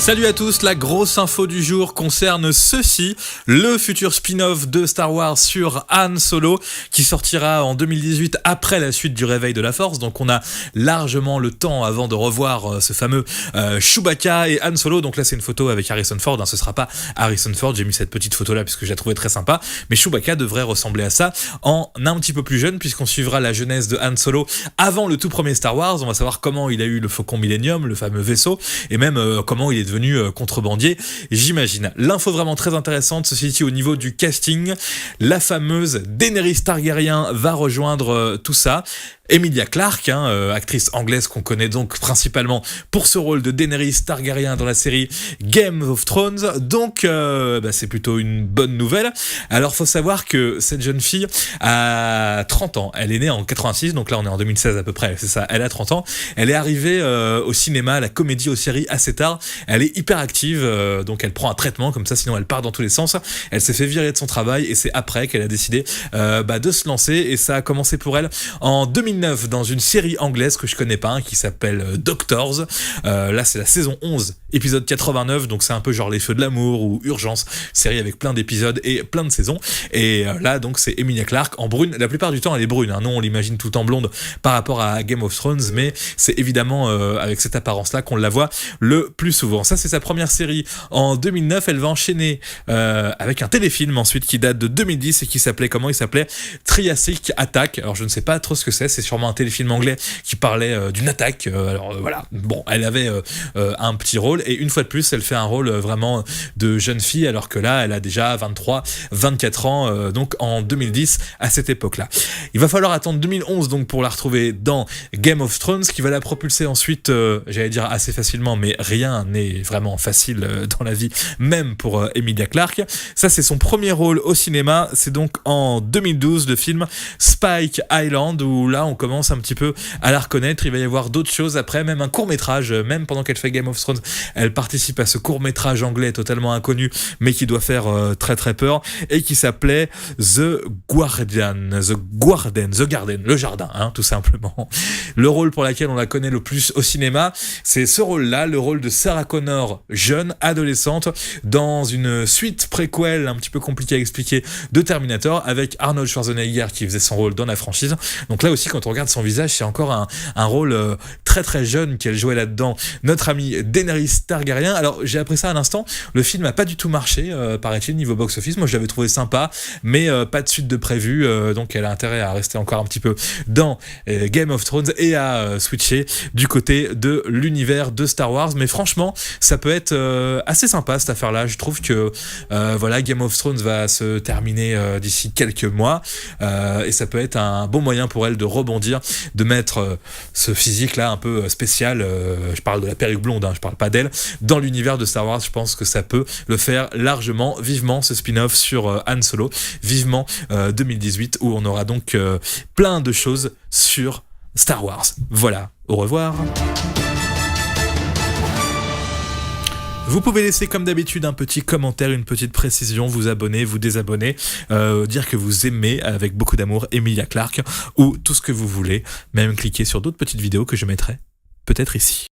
Salut à tous, la grosse info du jour concerne ceci, le futur spin-off de Star Wars sur Han Solo qui sortira en 2018 après la suite du Réveil de la Force, donc on a largement le temps avant de revoir ce fameux Chewbacca et Han Solo. Donc là c'est une photo avec Harrison Ford, ce sera pas Harrison Ford, j'ai mis cette petite photo là parce que je la trouvais très sympa, mais Chewbacca devrait ressembler à ça en un petit peu plus jeune puisqu'on suivra la jeunesse de Han Solo avant le tout premier Star Wars. On va savoir comment il a eu le Faucon Millennium, le fameux vaisseau, et même comment il est devenu contrebandier, j'imagine. L'info vraiment très intéressante se situe au niveau du casting. La fameuse Daenerys Targaryen va rejoindre tout ça. Emilia Clarke, actrice anglaise qu'on connaît donc principalement pour ce rôle de Daenerys Targaryen dans la série Game of Thrones, donc c'est plutôt une bonne nouvelle. Alors faut savoir que cette jeune fille a 30 ans, elle est née en 86, donc là on est en 2016 à peu près, c'est ça, elle a 30 ans, elle est arrivée au cinéma, à la comédie, aux séries assez tard, elle est hyper active, donc elle prend un traitement comme ça, sinon elle part dans tous les sens, elle s'est fait virer de son travail et c'est après qu'elle a décidé de se lancer, et ça a commencé pour elle en 2009 dans une série anglaise que je connais pas, qui s'appelle Doctors. Là c'est la saison 11, épisode 89, donc c'est un peu genre Les Feux de l'amour ou Urgence, série avec plein d'épisodes et plein de saisons, et là donc c'est Emilia Clarke en brune, la plupart du temps elle est brune, nous on l'imagine tout en blonde par rapport à Game of Thrones, mais c'est évidemment avec cette apparence là qu'on la voit le plus souvent. Ça c'est sa première série en 2009, elle va enchaîner avec un téléfilm ensuite qui date de 2010 et qui s'appelait comment? Il s'appelait Triassic Attack. Alors je ne sais pas trop ce que c'est sûrement un téléfilm anglais qui parlait d'une attaque, voilà, bon, elle avait un petit rôle, et une fois de plus elle fait un rôle vraiment de jeune fille, alors que là elle a déjà 23-24 ans, donc en 2010 à cette époque là. Il va falloir attendre 2011 donc pour la retrouver dans Game of Thrones, qui va la propulser ensuite, j'allais dire assez facilement, mais rien n'est vraiment facile dans la vie, même pour Emilia Clarke. Ça c'est son premier rôle au cinéma, c'est donc en 2012, le film Spike Island, où là on commence un petit peu à la reconnaître. Il va y avoir d'autres choses après, même un court-métrage, même pendant qu'elle fait Game of Thrones, elle participe à ce court-métrage anglais totalement inconnu, mais qui doit faire très très peur, et qui s'appelait The Garden, le jardin, tout simplement. Le rôle pour lequel on la connaît le plus au cinéma, c'est ce rôle-là, le rôle de Sarah Connor, jeune, adolescente, dans une suite préquelle un petit peu compliquée à expliquer de Terminator, avec Arnold Schwarzenegger qui faisait son rôle dans la franchise. Donc là aussi, quand on regarde son visage, c'est encore un rôle très très jeune qu'elle jouait là-dedans, notre amie Daenerys Targaryen. Alors j'ai appris ça à l'instant, le film n'a pas du tout marché, paraît-il, niveau box-office. Moi je l'avais trouvé sympa, mais pas de suite de prévu, donc elle a intérêt à rester encore un petit peu dans Game of Thrones et à switcher du côté de l'univers de Star Wars. Mais franchement, ça peut être assez sympa cette affaire-là. Je trouve que Game of Thrones va se terminer d'ici quelques mois, et ça peut être un bon moyen pour elle de rebondir, de mettre ce physique-là un peu spécial, je parle de la perruque blonde, je parle pas d'elle, dans l'univers de Star Wars. Je pense que ça peut le faire largement. Vivement ce spin-off sur Han Solo, vivement 2018, où on aura donc plein de choses sur Star Wars. Voilà, au revoir. Vous pouvez laisser comme d'habitude un petit commentaire, une petite précision, vous abonner, vous désabonner, dire que vous aimez avec beaucoup d'amour Emilia Clarke, ou tout ce que vous voulez, même cliquer sur d'autres petites vidéos que je mettrai peut-être ici.